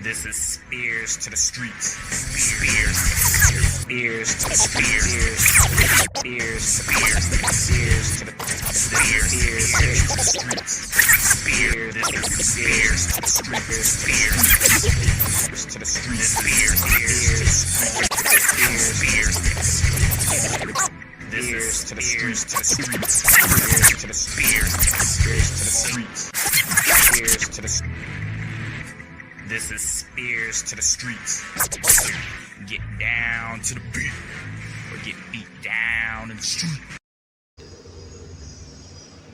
This is Spears to the streets. Spears to the streets. Spears to the streets. Spears to the streets. To the streets. This to the streets. To the streets. To the streets. Spears to the. This is Spears to the streets. Get down to the beat, or get beat down in the street.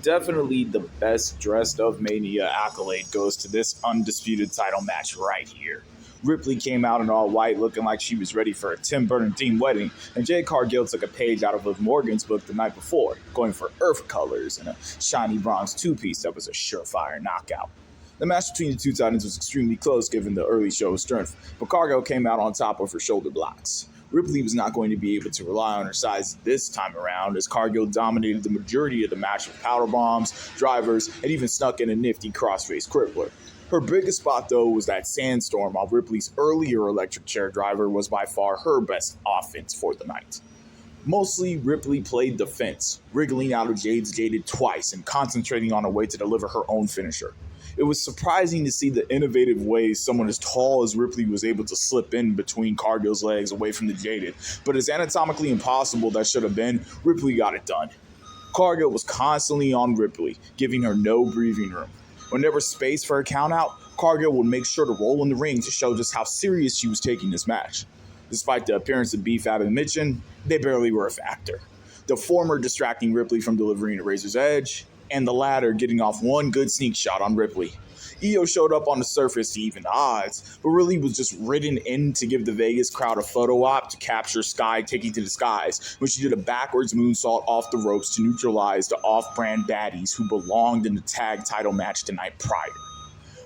Definitely the best dressed of Mania accolade goes to this undisputed title match right here. Ripley came out in all white looking like she was ready for a Tim Burton themed wedding, and Jade Cargill took a page out of Liv Morgan's book the night before, going for earth colors and a shiny bronze two-piece that was a surefire knockout. The match between the two titans was extremely close given the early show's strength, but Cargill came out on top with her shoulder blocks. Ripley was not going to be able to rely on her size this time around, as Cargill dominated the majority of the match with power bombs, drivers, and even snuck in a nifty crossface crippler. Her biggest spot, though, was that sandstorm, while Ripley's earlier electric chair driver was by far her best offense for the night. Mostly, Ripley played defense, wriggling out of Jade's gated twice and concentrating on a way to deliver her own finisher. It was surprising to see the innovative ways someone as tall as Ripley was able to slip in between Cargill's legs away from the Jaded, but as anatomically impossible that should have been, Ripley got it done. Cargill was constantly on Ripley, giving her no breathing room. When there was space for a countout, Cargill would make sure to roll in the ring to show just how serious she was taking this match. Despite the appearance of beef out of Mitchin, they barely were a factor. The former distracting Ripley from delivering a razor's edge, and the latter getting off one good sneak shot on Ripley. Io showed up on the surface to even the odds, but really was just ridden in to give the Vegas crowd a photo op to capture Sky taking to the skies when she did a backwards moonsault off the ropes to neutralize the off-brand baddies who belonged in the tag title match the night prior.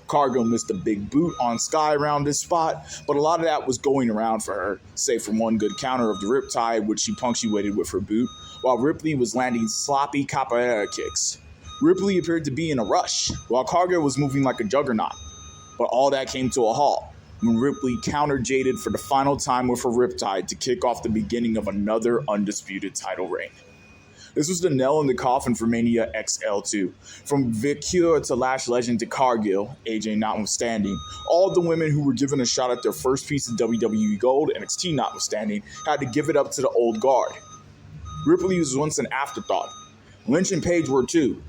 Cargill missed a big boot on Sky around this spot, but a lot of that was going around for her, save for one good counter of the Riptide, which she punctuated with her boot, while Ripley was landing sloppy capoeira kicks. Ripley appeared to be in a rush, while Cargill was moving like a juggernaut. But all that came to a halt when Ripley countered Jaded for the final time with her Riptide to kick off the beginning of another undisputed title reign. This was the nail in the coffin for Mania XLII. From Vicure to Lash Legend to Cargill, AJ notwithstanding, all of the women who were given a shot at their first piece of WWE Gold, NXT notwithstanding, had to give it up to the old guard. Ripley was once an afterthought. Lynch and Page were too.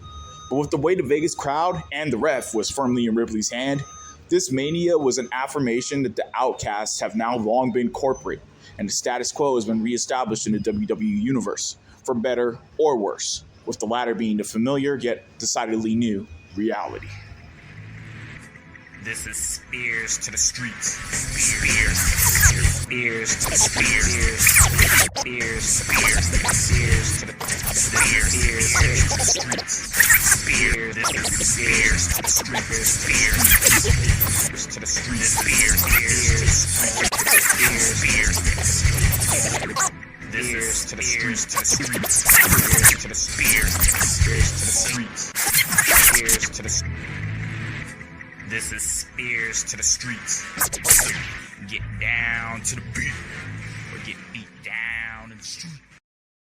But with the way the Vegas crowd and the ref was firmly in Ripley's hand, this Mania was an affirmation that the Outcasts have now long been corporate, and the status quo has been reestablished in the WWE universe, for better or worse, with the latter being the familiar yet decidedly new reality. This is Spears to the streets. Spears to the streets. Spears to the streets. Spears to the streets. Spears to the streets. Spears to the streets. This to the streets. To the streets. To the streets. Spears to the. This is Spears to the streets. Get down to the beat, or get beat down in the street.